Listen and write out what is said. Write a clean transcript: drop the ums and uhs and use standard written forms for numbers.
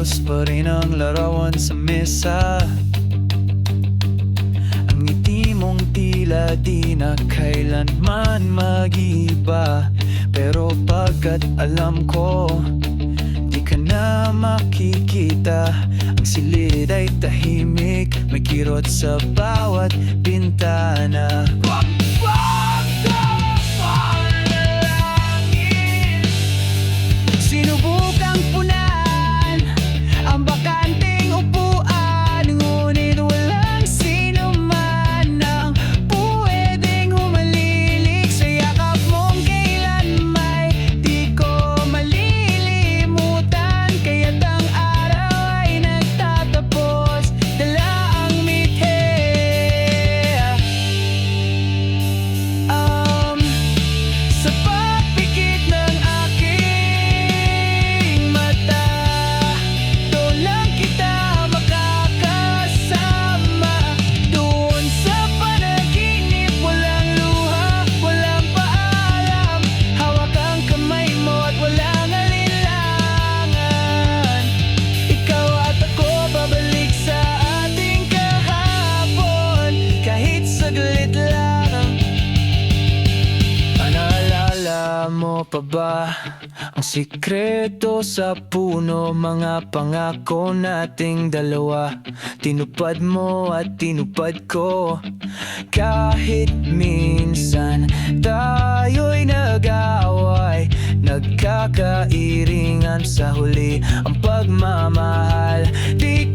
Maayos pa rin ang larawan sa mesa. Ang ngiti mong tila di na kailanman mag-iba. Pero pagkat alam ko di ka na makikita, ang silid ay tahimik, may kirot sa bawat bintana. Sinubukang punan ang bakanting upuan, ngunit walang sino man ang pwedeng humalilig sa yakap mong kailan may di ko malilimutan. Kaya't ang araw ay nagtatapos, dala ang mithi. Sa pagpikit ng aking mata, doon lang kita makakasama. Doon sa panaginip, walang luha, walang paalam. Hawak ang kamay mo at walang alinlangan. Ikaw at ako babalik sa ating kahapon, kahit saglit lang. Naalala mo pa ba ang sikreto sa puno? Mga pangako nating dalawa, tinupad mo at tinupad ko. Kahit minsan tayo'y nag-away, nagkakairingan, sa huli ang pagmamahal di